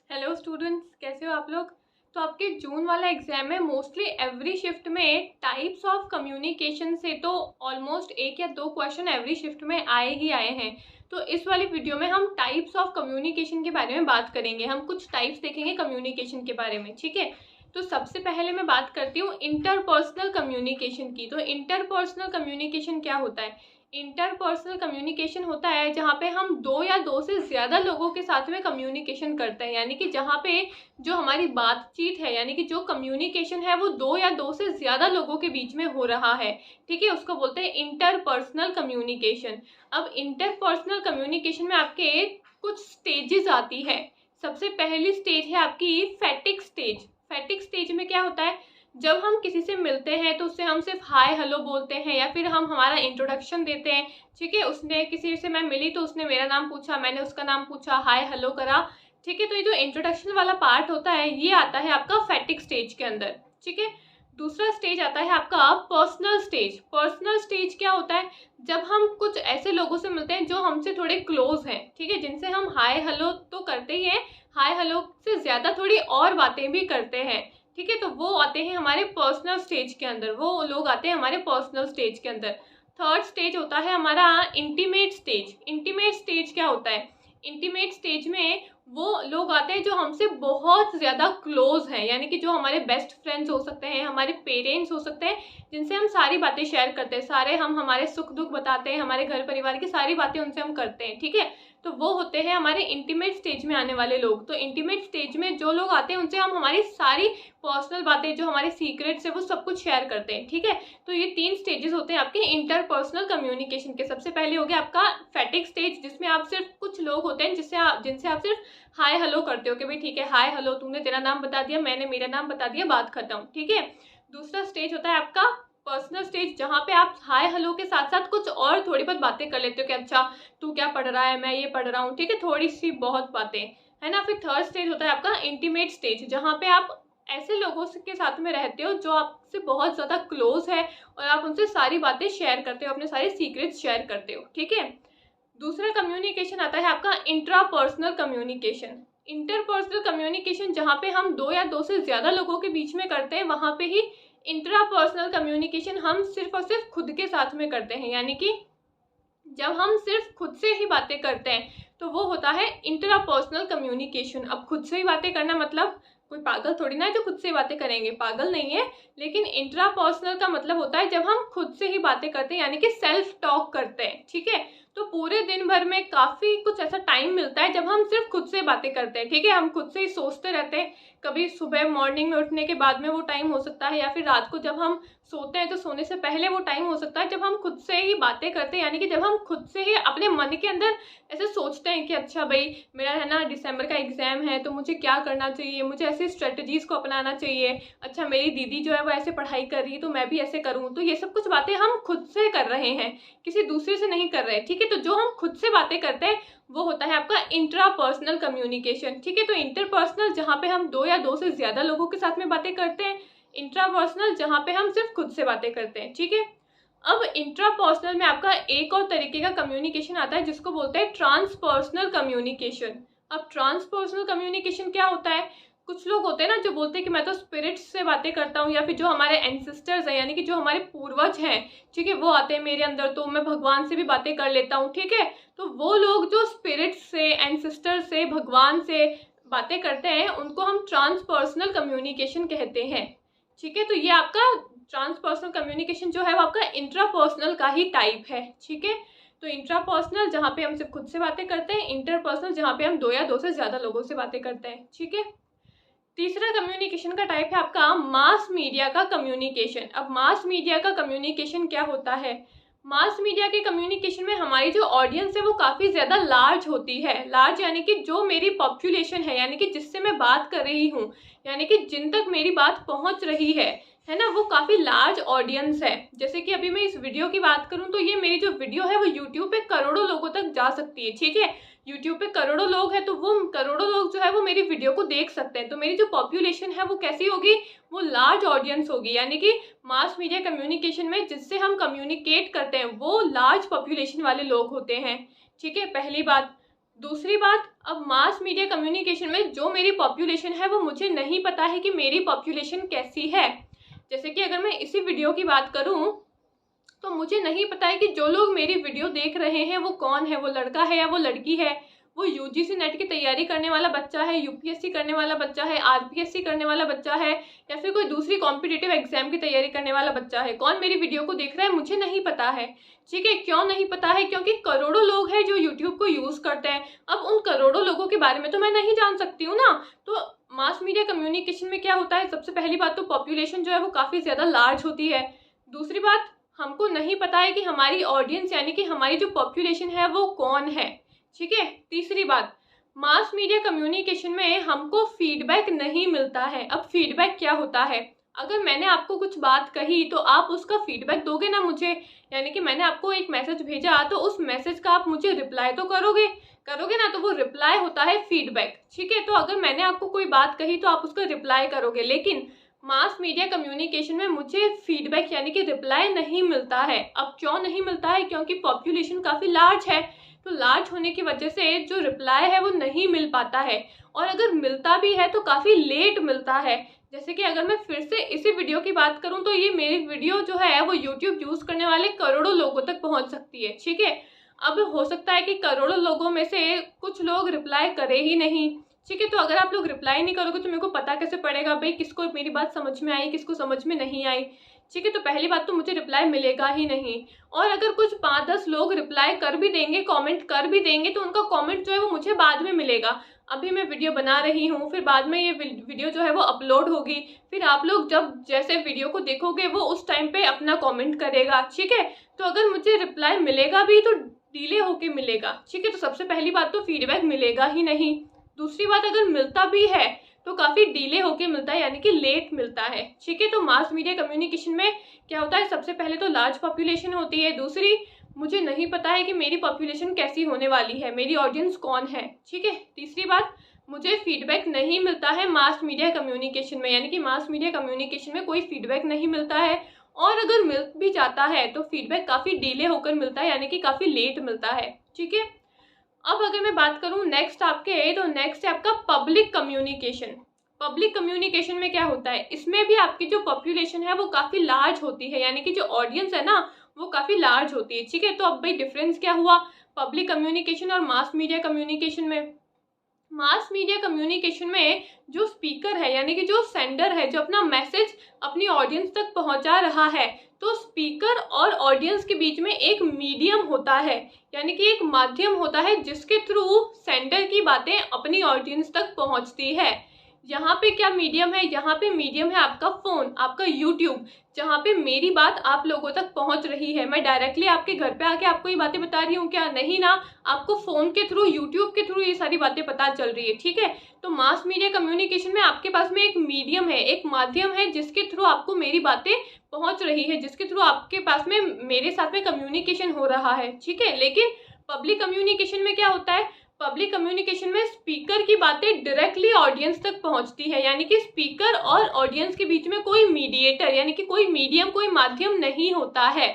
Hello students, कैसे हो आप लोग। तो आपके जून वाला एग्जाम है। मोस्टली एवरी शिफ्ट में टाइप्स ऑफ कम्युनिकेशन से तो ऑलमोस्ट एक या दो क्वेश्चन एवरी शिफ्ट में आए ही आए हैं। तो इस वाली वीडियो में हम टाइप्स ऑफ कम्युनिकेशन के बारे में बात करेंगे। हम कुछ टाइप्स देखेंगे कम्युनिकेशन के बारे में, ठीक है। तो सबसे पहले मैं बात करती हूँ इंटरपर्सनल कम्युनिकेशन की। तो इंटरपर्सनल कम्युनिकेशन क्या होता है। इंटरपर्सनल कम्युनिकेशन होता है जहाँ पे हम दो या दो से ज़्यादा लोगों के साथ में कम्युनिकेशन करते हैं, यानी कि जहाँ पे जो हमारी बातचीत है, यानी कि जो कम्युनिकेशन है वो दो या दो से ज़्यादा लोगों के बीच में हो रहा है, ठीक है। उसको बोलते हैं इंटरपर्सनल कम्युनिकेशन। अब इंटरपर्सनल कम्युनिकेशन में आपके कुछ स्टेजेस आती है। सबसे पहली स्टेज है आपकी फैटिक स्टेज। फैटिक स्टेज में क्या होता है, जब हम किसी से मिलते हैं तो उससे हम सिर्फ हाय हेलो बोलते हैं या फिर हम हमारा इंट्रोडक्शन देते हैं, ठीक है। उसने किसी से मैं मिली तो उसने मेरा नाम पूछा, मैंने उसका नाम पूछा, हाय हेलो करा, ठीक है। तो ये जो इंट्रोडक्शन वाला पार्ट होता है ये आता है आपका फैटिक स्टेज के अंदर, ठीक है। दूसरा स्टेज आता है आपका पर्सनल स्टेज। पर्सनल स्टेज क्या होता है, जब हम कुछ ऐसे लोगों से मिलते हैं जो हमसे थोड़े क्लोज हैं, ठीक है, जिनसे हम हाय हेलो तो करते ही हैं, हाय हेलो से ज़्यादा थोड़ी और बातें भी करते हैं, ठीक है। तो वो आते हैं हमारे पर्सनल स्टेज के अंदर, वो लोग आते हैं हमारे पर्सनल स्टेज के अंदर। थर्ड स्टेज होता है हमारा इंटीमेट स्टेज। इंटीमेट स्टेज क्या होता है, इंटीमेट स्टेज में वो लोग आते हैं जो हमसे बहुत ज़्यादा क्लोज हैं, यानी कि जो हमारे बेस्ट फ्रेंड्स हो सकते हैं, हमारे पेरेंट्स हो सकते हैं, जिनसे हम सारी बातें शेयर करते हैं, सारे हम हमारे सुख दुख बताते हैं, हमारे घर परिवार की सारी बातें उनसे हम करते हैं, ठीक है। तो वो होते हैं हमारे इंटीमेट स्टेज में आने वाले लोग। तो इंटीमेट स्टेज में जो लोग आते हैं उनसे हम हमारी सारी पर्सनल बातें, जो हमारे सीक्रेट्स है, वो सब कुछ शेयर करते हैं, ठीक है। तो ये तीन स्टेजेस होते हैं आपके इंटरपर्सनल कम्युनिकेशन के। सबसे पहले हो गया आपका फैटिक स्टेज, जिसमें आप सिर्फ कुछ लोग होते हैं जिनसे आप सिर्फ हाय हेलो करते हो कि भाई ठीक है, हाय हेलो, तुमने तेरा नाम बता दिया, मैंने मेरा नाम बता दिया, बात खत्म, ठीक है। दूसरा स्टेज होता है आपका पर्सनल स्टेज, जहाँ पे आप हाय हेलो के साथ साथ कुछ और थोड़ी बहुत बातें कर लेते हो कि अच्छा तू क्या पढ़ रहा है, मैं ये पढ़ रहा हूँ, ठीक है, थोड़ी सी बहुत बातें, है ना। फिर थर्ड स्टेज होता है आपका इंटीमेट स्टेज, जहाँ पे आप ऐसे लोगों के साथ में रहते हो जो आपसे बहुत ज़्यादा क्लोज है और आप उनसे सारी बातें शेयर करते हो, अपने सारे सीक्रेट्स शेयर करते हो, ठीक है। दूसरा कम्युनिकेशन आता है आपका इंट्रापर्सनल कम्युनिकेशन। इंटरपर्सनल कम्युनिकेशन जहाँ पे हम दो या दो से ज़्यादा लोगों के बीच में करते हैं, वहाँ पे ही इंट्रापर्सनल कम्युनिकेशन हम सिर्फ और सिर्फ खुद के साथ में करते हैं, यानी कि जब हम सिर्फ खुद से ही बातें करते हैं तो वो होता है इंट्रापर्सनल कम्युनिकेशन। अब खुद से ही बातें करना मतलब कोई पागल थोड़ी ना है जो खुद से ही बातें करेंगे, पागल नहीं है। लेकिन इंट्रापर्सनल का मतलब होता है जब हम खुद से ही बातें करते हैं, यानी कि सेल्फ टॉक करते हैं, ठीक है। तो पूरे दिन भर में काफ़ी कुछ ऐसा टाइम मिलता है जब हम सिर्फ खुद से बातें करते हैं, ठीक है। हम खुद से ही सोचते रहते हैं, कभी सुबह मॉर्निंग में उठने के बाद में वो टाइम हो सकता है, या फिर रात को जब हम सोते हैं तो सोने से पहले वो टाइम हो सकता है, जब हम खुद से ही बातें करते हैं, यानी कि जब हम खुद से ही अपने मन के अंदर ऐसे सोचते हैं कि अच्छा भाई मेरा है ना दिसंबर का एग्जाम है तो मुझे क्या करना चाहिए, मुझे ऐसी स्ट्रेटजीज को अपनाना चाहिए, अच्छा मेरी दीदी जो है वो ऐसे पढ़ाई कर रही है तो मैं भी ऐसे करूँ। तो ये सब कुछ बातें हम खुद से कर रहे हैं, किसी दूसरे से नहीं कर रहे, ठीक है। तो जो हम खुद से बातें करते हैं वो होता है आपका इंट्रापर्सनल कम्युनिकेशन, ठीक है। तो इंटरपर्सनल जहाँ पे हम दो या दो से ज्यादा लोगों के साथ में बातें करते हैं, इंट्रापर्सनल जहाँ पे हम सिर्फ खुद से बातें करते हैं, ठीक है। अब इंट्रापर्सनल में आपका एक और तरीके का कम्युनिकेशन आता है जिसको बोलते हैं ट्रांसपर्सनल कम्युनिकेशन। अब ट्रांसपर्सनल कम्युनिकेशन क्या होता है, कुछ लोग होते हैं ना जो बोलते हैं कि मैं तो स्पिरिट्स से बातें करता हूँ, या फिर जो हमारे एंसेस्टर्स हैं, यानी कि जो हमारे पूर्वज हैं, ठीक है, वो आते हैं मेरे अंदर तो मैं भगवान से भी बातें कर लेता हूँ, ठीक है। तो वो लोग जो स्पिरिट्स से, एंसेस्टर्स से, भगवान से बातें करते हैं उनको हम ट्रांसपर्सनल कम्युनिकेशन कहते हैं, ठीक है। तो ये आपका ट्रांसपर्सनल कम्युनिकेशन जो है वो आपका इंट्रापर्सनल का ही टाइप है, ठीक है। तो इंट्रापर्सनल जहाँ पे हम सिर्फ खुद से बातें करते हैं, इंटरपर्सनल जहाँ पे हम दो या दो से ज़्यादा लोगों से बातें करते हैं, ठीक है। तीसरा कम्युनिकेशन का टाइप है आपका मास मीडिया का कम्युनिकेशन। अब मास मीडिया का कम्युनिकेशन क्या होता है, मास मीडिया के कम्युनिकेशन में हमारी जो ऑडियंस है वो काफ़ी ज़्यादा लार्ज होती है। लार्ज यानी कि जो मेरी पॉपुलेशन है, यानी कि जिससे मैं बात कर रही हूँ, यानी कि जिन तक मेरी बात पहुँच रही है ना, वो काफ़ी लार्ज ऑडियंस है। जैसे कि अभी मैं इस वीडियो की बात करूँ तो ये मेरी जो वीडियो है वो यूट्यूब पे करोड़ों लोगों तक जा सकती है, ठीक है। यूट्यूब पे करोड़ों लोग हैं तो वो करोड़ों लोग जो है वो मेरी वीडियो को देख सकते हैं। तो मेरी जो पॉपुलेशन है वो कैसी होगी, वो लार्ज ऑडियंस होगी, यानी कि मास मीडिया कम्युनिकेशन में जिससे हम कम्युनिकेट करते हैं वो लार्ज पॉपुलेशन वाले लोग होते हैं, ठीक है, पहली बात। दूसरी बात, अब मास मीडिया कम्युनिकेशन में जो मेरी पॉपुलेशन है वो मुझे नहीं पता है कि मेरी पॉपुलेशन कैसी है। जैसे कि अगर मैं इसी वीडियो की बात करूं तो मुझे नहीं पता है कि जो लोग मेरी वीडियो देख रहे हैं वो कौन है, वो लड़का है या वो लड़की है, वो यूजीसी नेट की तैयारी करने वाला बच्चा है, यूपीएससी करने वाला बच्चा है, आरपीएससी करने वाला बच्चा है, या फिर कोई दूसरी कॉम्पिटिटिव एग्जाम की तैयारी करने वाला बच्चा है। कौन मेरी वीडियो को देख रहा है मुझे नहीं पता है। ठीक है, क्यों नहीं पता है? क्योंकि करोड़ों लोग हैं जो यूट्यूब को यूज़ करते हैं। अब उन करोड़ों लोगों के बारे में तो मैं नहीं जान सकती हूँ ना। तो मास मीडिया कम्युनिकेशन में क्या होता है, सबसे पहली बात तो पॉपुलेशन जो है वो काफ़ी ज़्यादा लार्ज होती है। दूसरी बात, हमको नहीं पता है कि हमारी ऑडियंस यानी कि हमारी जो पॉपुलेशन है वो कौन है। ठीक है। तीसरी बात, मास मीडिया कम्युनिकेशन में हमको फीडबैक नहीं मिलता है। अब फीडबैक क्या होता है, अगर मैंने आपको कुछ बात कही तो आप उसका फीडबैक दोगे ना मुझे, यानी कि मैंने आपको एक मैसेज भेजा तो उस मैसेज का आप मुझे रिप्लाई तो करोगे ना, तो वो रिप्लाई होता है फीडबैक। ठीक है, तो अगर मैंने आपको कोई बात कही तो आप उसका रिप्लाई करोगे, लेकिन मास मीडिया कम्युनिकेशन में मुझे फीडबैक यानी कि रिप्लाई नहीं मिलता है। अब क्यों नहीं मिलता है, क्योंकि पॉपुलेशन काफ़ी लार्ज है, तो लार्ज होने की वजह से जो रिप्लाई है वो नहीं मिल पाता है, और अगर मिलता भी है तो काफ़ी लेट मिलता है। जैसे कि अगर मैं फिर से इसी वीडियो की बात करूं तो ये मेरी वीडियो जो है वो यूट्यूब यूज़ करने वाले करोड़ों लोगों तक पहुंच सकती है। ठीक है, अब हो सकता है कि करोड़ों लोगों में से कुछ लोग रिप्लाई करे ही नहीं। ठीक है, तो अगर आप लोग रिप्लाई नहीं करोगे तो मेरे को पता कैसे पड़ेगा भाई किसको मेरी बात समझ में आई, किसको समझ में नहीं आई। ठीक है, तो पहली बात तो मुझे रिप्लाई मिलेगा ही नहीं, और अगर कुछ 5-10 लोग रिप्लाई कर भी देंगे, कमेंट कर भी देंगे, तो उनका कमेंट जो है वो मुझे बाद में मिलेगा। अभी मैं वीडियो बना रही हूँ, फिर बाद में ये वीडियो जो है वो अपलोड होगी, फिर आप लोग जब जैसे वीडियो को देखोगे वो उस टाइम पे अपना कमेंट करेगा। ठीक है, तो अगर मुझे रिप्लाई मिलेगा भी तो डिले होके मिलेगा। ठीक है, तो सबसे पहली बात तो फीडबैक मिलेगा ही नहीं। दूसरी बात, अगर मिलता भी है तो काफ़ी डिले होके मिलता है, यानी कि लेट मिलता है। ठीक है, तो मास मीडिया कम्युनिकेशन में क्या होता है, सबसे पहले तो लार्ज पॉपुलेशन होती है। दूसरी, मुझे नहीं पता है कि मेरी पॉपुलेशन कैसी होने वाली है, मेरी ऑडियंस कौन है। ठीक है, तीसरी बात, मुझे फीडबैक नहीं मिलता है मास मीडिया कम्युनिकेशन में, यानी कि मास मीडिया कम्युनिकेशन में कोई फीडबैक नहीं मिलता है, और अगर मिल भी जाता है तो फीडबैक काफ़ी डिले होकर मिलता है, यानी कि काफ़ी लेट मिलता है। ठीक है, अब अगर मैं बात करूं नेक्स्ट आपके, तो नेक्स्ट है आपका पब्लिक कम्युनिकेशन। पब्लिक कम्युनिकेशन में क्या होता है, इसमें भी आपकी जो पॉपुलेशन है वो काफ़ी लार्ज होती है, यानी कि जो ऑडियंस है ना वो काफ़ी लार्ज होती है। ठीक है, तो अब भाई डिफरेंस क्या हुआ पब्लिक कम्युनिकेशन और मास मीडिया कम्युनिकेशन में। मास मीडिया कम्युनिकेशन में जो स्पीकर है यानी कि जो सेंडर है, जो अपना मैसेज अपनी ऑडियंस तक पहुंचा रहा है, तो स्पीकर और ऑडियंस के बीच में एक मीडियम होता है, यानी कि एक माध्यम होता है जिसके थ्रू सेंडर की बातें अपनी ऑडियंस तक पहुंचती है। यहाँ पे क्या मीडियम है, यहाँ पे मीडियम है आपका फ़ोन, आपका यूट्यूब, जहाँ पे मेरी बात आप लोगों तक पहुँच रही है। मैं डायरेक्टली आपके घर पे आके आपको ये बातें बता रही हूँ क्या, नहीं ना, आपको फ़ोन के थ्रू, यूट्यूब के थ्रू ये सारी बातें पता चल रही है। ठीक है, तो मास मीडिया कम्युनिकेशन में आपके पास में एक मीडियम है, एक माध्यम है जिसके थ्रू आपको मेरी बातें पहुँच रही है, जिसके थ्रू आपके पास में मेरे साथ में कम्युनिकेशन हो रहा है। ठीक है, लेकिन पब्लिक कम्युनिकेशन में क्या होता है, पब्लिक कम्युनिकेशन में स्पीकर की बातें डायरेक्टली ऑडियंस तक पहुंचती है, यानी कि स्पीकर और ऑडियंस के बीच में कोई मीडिएटर यानी कि कोई मीडियम, कोई माध्यम नहीं होता है।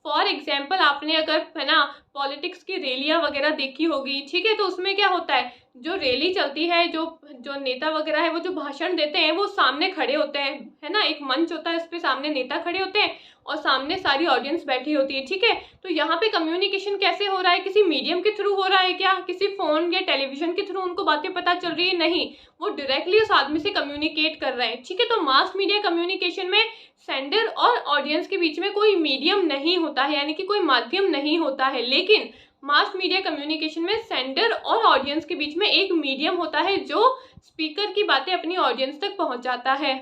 फॉर एग्जाम्पल, आपने अगर है ना पॉलिटिक्स की रैलियां वगैरह देखी होगी। ठीक है, तो उसमें क्या होता है, जो रैली चलती है, जो नेता वगैरह है वो जो भाषण देते हैं वो सामने खड़े होते हैं, है ना, एक मंच होता है, इस पे सामने नेता खड़े होते हैं और सामने सारी ऑडियंस बैठी होती है। ठीक है, तो यहाँ पे कम्युनिकेशन कैसे हो रहा है, किसी मीडियम के थ्रू हो रहा है क्या, किसी फोन या टेलीविजन के थ्रू उनको बातें पता चल रही है, नहीं, वो डायरेक्टली उस आदमी से कम्युनिकेट कर रहे हैं। ठीक है, तो मास मीडिया कम्युनिकेशन में सेंडर और ऑडियंस के बीच में कोई मीडियम नहीं होता है, यानी कि कोई माध्यम नहीं होता है, लेकिन मास मीडिया कम्युनिकेशन में सेंडर और ऑडियंस के बीच में एक मीडियम होता है जो स्पीकर की बातें अपनी ऑडियंस तक पहुंचाता है।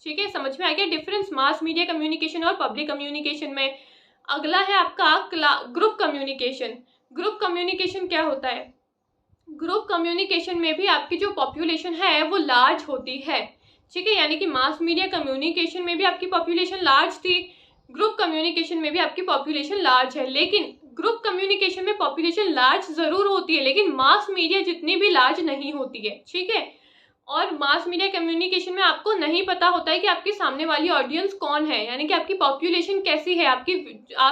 ठीक है, समझ में आ गया डिफरेंस मास मीडिया कम्युनिकेशन और पब्लिक कम्युनिकेशन में। अगला है आपका ग्रुप कम्युनिकेशन। ग्रुप कम्युनिकेशन क्या होता है, ग्रुप कम्युनिकेशन में भी आपकी जो पॉपुलेशन है वो लार्ज होती है। ठीक है, यानी कि मास मीडिया कम्युनिकेशन में भी आपकी पॉपुलेशन लार्ज थी, ग्रुप कम्युनिकेशन में भी आपकी पॉपुलेशन लार्ज है, लेकिन ग्रुप कम्युनिकेशन में पॉपुलेशन लार्ज ज़रूर होती है लेकिन मास मीडिया जितनी भी लार्ज नहीं होती है। ठीक है, और मास मीडिया कम्युनिकेशन में आपको नहीं पता होता है कि आपके सामने वाली ऑडियंस कौन है, यानी कि आपकी पॉपुलेशन कैसी है, आप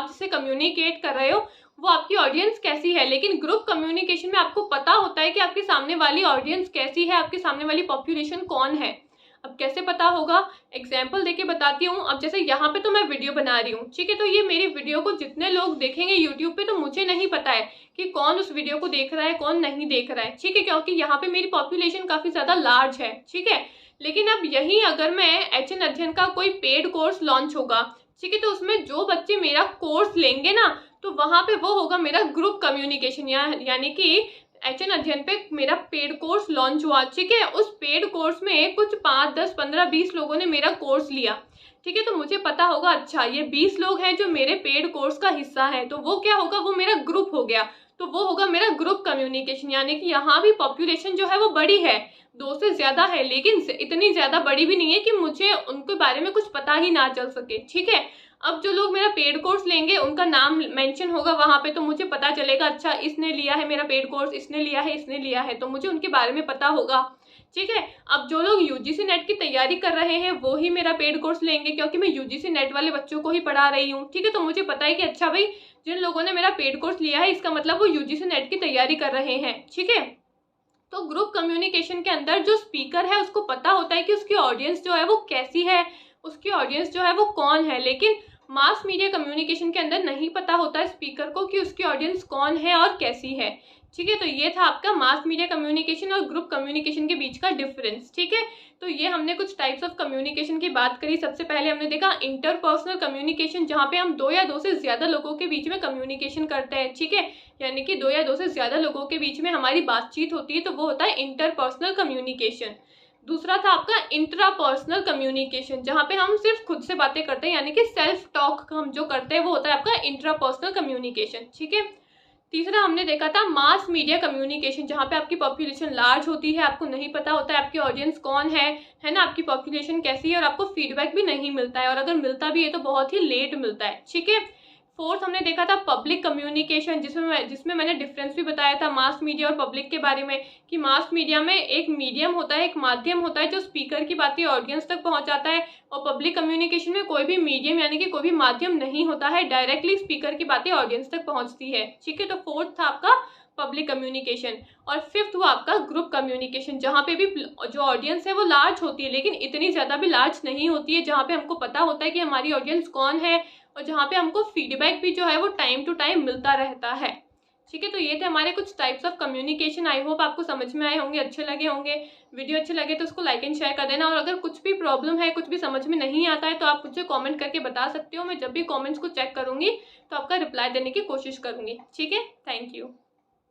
जिससे कम्युनिकेट कर रहे हो वो आपकी ऑडियंस कैसी है। लेकिन ग्रुप कम्युनिकेशन में आपको पता होता है कि आपके सामने वाली ऑडियंस कैसी है, आपके सामने वाली पॉपुलेशन कौन है। अब कैसे पता होगा, एग्जाम्पल देके बताती हूँ। अब जैसे यहाँ पे तो मैं वीडियो बना रही हूँ, ठीक है, तो ये मेरी वीडियो को जितने लोग देखेंगे यूट्यूब पे, तो मुझे नहीं पता है कि कौन उस वीडियो को देख रहा है, कौन नहीं देख रहा है, ठीक है, क्योंकि यहाँ पे मेरी पॉपुलेशन काफ़ी ज़्यादा लार्ज है, ठीक है। लेकिन अब यही अगर मैं एचएन अध्ययन का कोई पेड कोर्स लॉन्च होगा, ठीक है, तो उसमें जो बच्चे मेरा कोर्स लेंगे ना, तो वहाँ पे वो होगा मेरा ग्रुप कम्युनिकेशन, यानी कि एचएन अध्ययन पे मेरा पेड कोर्स लॉन्च हुआ, ठीक है। उस पेड कोर्स में कुछ 5, 10, 15, 20 लोगों ने मेरा कोर्स लिया, ठीक है, तो मुझे पता होगा अच्छा ये 20 लोग हैं जो मेरे पेड कोर्स का हिस्सा है, तो वो क्या होगा, वो मेरा ग्रुप हो गया, तो वो होगा मेरा ग्रुप कम्युनिकेशन। यानी कि यहाँ भी पॉपुलेशन जो है वो बड़ी है, 2 से ज़्यादा है, लेकिन इतनी ज़्यादा बड़ी भी नहीं है कि मुझे उनके बारे में कुछ पता ही ना चल सके, ठीक है। अब जो लोग मेरा पेड कोर्स लेंगे उनका नाम मेंशन होगा वहाँ पे, तो मुझे पता चलेगा अच्छा इसने लिया है मेरा पेड कोर्स, इसने लिया है, इसने लिया है, तो मुझे उनके बारे में पता होगा, ठीक है। अब जो लोग यूजीसी नेट की तैयारी कर रहे हैं वो ही मेरा पेड कोर्स लेंगे, क्योंकि मैं यूजीसी नेट वाले बच्चों को ही पढ़ा रही हूँ, ठीक है, तो मुझे पता है कि अच्छा भाई जिन लोगों ने मेरा पेड कोर्स लिया है इसका मतलब वो यूजीसी नेट की तैयारी कर रहे हैं, ठीक है। तो ग्रुप कम्युनिकेशन के अंदर जो स्पीकर है उसको पता होता है कि उसकी ऑडियंस जो है वो कैसी है, उसकी ऑडियंस जो है वो कौन है। लेकिन मास मीडिया कम्युनिकेशन के अंदर नहीं पता होता है स्पीकर को कि उसकी ऑडियंस कौन है और कैसी है, ठीक है। तो ये था आपका मास मीडिया कम्युनिकेशन और ग्रुप कम्युनिकेशन के बीच का डिफरेंस, ठीक है। तो ये हमने कुछ टाइप्स ऑफ कम्युनिकेशन की बात करी। सबसे पहले हमने देखा इंटरपर्सनल कम्युनिकेशन, जहाँ पे हम 2 या 2 से ज़्यादा लोगों के बीच में कम्युनिकेशन करते हैं, ठीक है, यानी कि 2 या 2 से ज़्यादा लोगों के बीच में हमारी बातचीत होती है, तो वो होता है इंटरपर्सनल कम्युनिकेशन। दूसरा था आपका इंट्रापर्सनल कम्युनिकेशन, जहाँ पे हम सिर्फ खुद से बातें करते हैं, यानी कि सेल्फ टॉक हम जो करते हैं वो होता है आपका इंट्रापर्सनल कम्युनिकेशन, ठीक है। तीसरा हमने देखा था मास मीडिया कम्युनिकेशन, जहाँ पे आपकी पॉपुलेशन लार्ज होती है, आपको नहीं पता होता है आपकी ऑडियंस कौन है ना, आपकी पॉपुलेशन कैसी है, और आपको फीडबैक भी नहीं मिलता है, और अगर मिलता भी है तो बहुत ही लेट मिलता है, ठीक है। फोर्थ हमने देखा था पब्लिक कम्युनिकेशन, जिसमें मैंने डिफरेंस भी बताया था मास मीडिया और पब्लिक के बारे में, कि मास मीडिया में एक मीडियम होता है, एक माध्यम होता है जो स्पीकर की बातें ऑडियंस तक पहुंचाता है, और पब्लिक कम्युनिकेशन में कोई भी मीडियम यानी कि कोई भी माध्यम नहीं होता है, डायरेक्टली स्पीकर की बातें ऑडियंस तक पहुंचती है, ठीक है। तो फोर्थ था आपका पब्लिक कम्युनिकेशन। और फिफ्थ हुआ आपका ग्रुप कम्युनिकेशन, जहाँ पे भी जो ऑडियंस है वो लार्ज होती है, लेकिन इतनी ज़्यादा भी लार्ज नहीं होती है, जहाँ पे हमको पता होता है कि हमारी ऑडियंस कौन है, और जहाँ पे हमको फीडबैक भी जो है वो टाइम टू टाइम मिलता रहता है, ठीक है। तो ये थे हमारे कुछ types of communication. I hope आपको समझ में आए होंगे, अच्छे लगे होंगे। वीडियो अच्छे लगे तो उसको लाइक एंड शेयर कर देना, और अगर कुछ भी प्रॉब्लम है, कुछ भी समझ में नहीं आता है, तो आप मुझे कमेंट करके बता सकते हो। मैं जब भी कमेंट्स को चेक करूँगी तो आपका रिप्लाई देने की कोशिश करूँगी, ठीक है। Thank you.